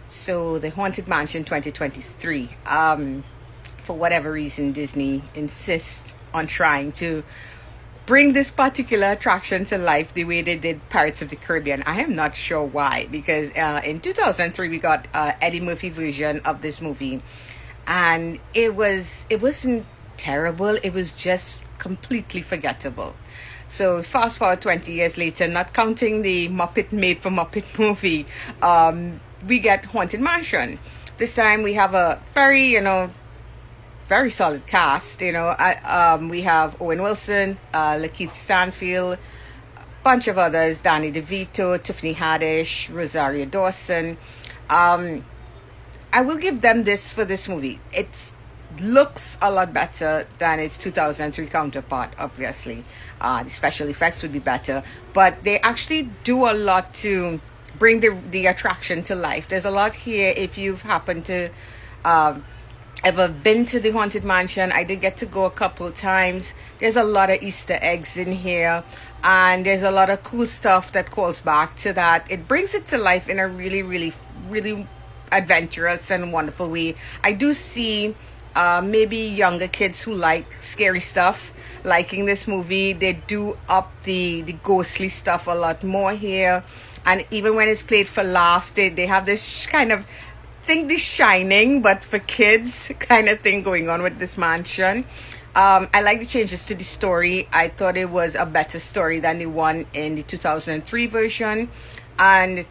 So the Haunted Mansion 2023. For whatever reason, Disney insists on trying to bring this particular attraction to life the way they did Pirates of the Caribbean. I am not sure why, because in 2003 we got Eddie Murphy version of this movie, and it wasn't terrible. It was just completely forgettable. So fast forward 20 years later, not counting the Muppet Made for Muppet movie, we get Haunted Mansion. This time we have a very solid cast. We have Owen Wilson, Lakeith Stanfield, bunch of others: Danny DeVito, Tiffany Haddish, Rosario Dawson. I will give them this for this movie. It looks a lot better than its 2003 counterpart, obviously. The special effects would be better, but they actually do a lot to bring the attraction to life. There's a lot here. If you've happened to ever been to the Haunted Mansion, I did get to go a couple times. There's a lot of Easter eggs in here, and there's a lot of cool stuff that calls back to that. It brings it to life in a really, really, really adventurous and wonderful way. I do see maybe younger kids who like scary stuff liking this movie. They do up the ghostly stuff a lot more here, and even when it's played for laughs, they have this kind of think The Shining, but for kids kind of thing going on with this mansion. I like the changes to the story. I thought it was a better story than the one in the 2003 version. And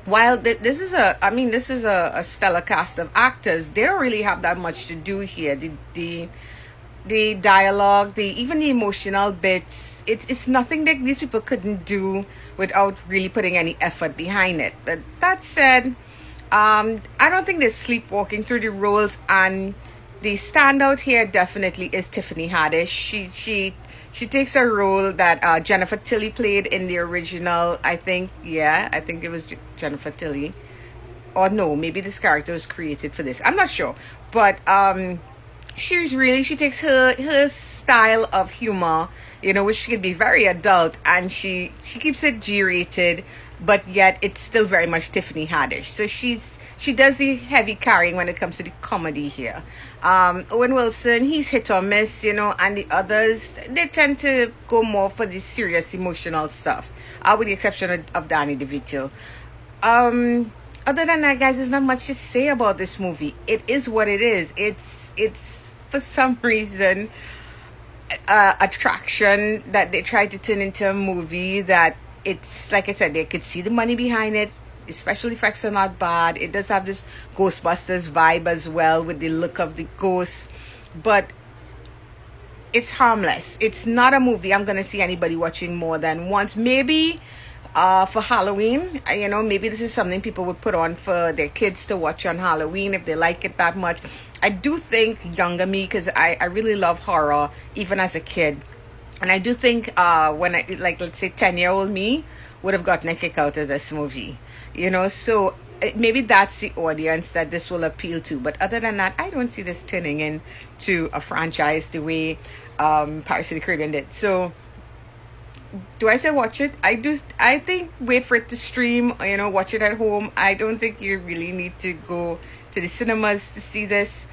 while this is a stellar cast of actors, they don't really have that much to do here. The dialogue, even the emotional bits, it's nothing that these people couldn't do without really putting any effort behind it. But that said, I don't think they're sleepwalking through the roles, and the standout here definitely is Tiffany Haddish. She takes a role that Jennifer Tilly played in the original. I think it was Jennifer Tilly, or no, maybe this character was created for this. I'm not sure, but she takes her style of humor, which can be very adult, and she keeps it G-rated, but yet it's still very much Tiffany Haddish. So she does the heavy carrying when it comes to the comedy here. Owen Wilson, he's hit or miss, and the others, they tend to go more for the serious emotional stuff, with the exception of Danny DeVito. Other than that, guys, there's not much to say about this movie. It is what it is. It's for some reason attraction that they tried to turn into a movie that, it's like I said, they could see the money behind it. The special effects are not bad. It does have this Ghostbusters vibe as well, with the look of the ghosts, but it's harmless. It's not a movie I'm gonna see anybody watching more than once. Maybe for Halloween, maybe this is something people would put on for their kids to watch on Halloween if they like it that much. I do think younger me, because I really love horror even as a kid, and I do think when I, like, let's say 10-year-old me would have gotten a kick out of this movie, so maybe that's the audience that this will appeal to. But other than that, I don't see this turning into a franchise the way Pirates of the Caribbean did. So do I say watch it? I think wait for it to stream, watch it at home. I don't think you really need to go to the cinemas to see this.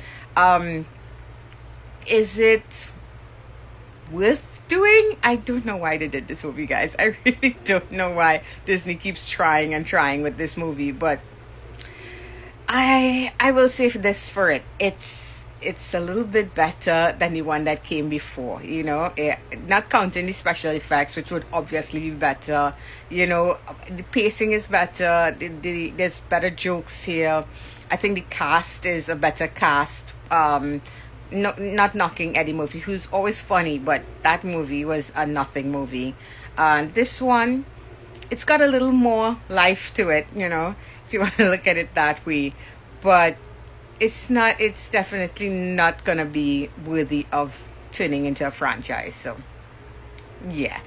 Is it worth doing? I don't know why they did this movie, guys. I really don't know why Disney keeps trying and trying with this movie, but I will say this for it. It's a little bit better than the one that came before, not counting the special effects, which would obviously be better. The pacing is better. There's better jokes here. I think the cast is a better cast. Not knocking Eddie Murphy, who's always funny, but that movie was a nothing movie. This one, it's got a little more life to it, if you want to look at it that way. But it's definitely not gonna be worthy of turning into a franchise. So yeah.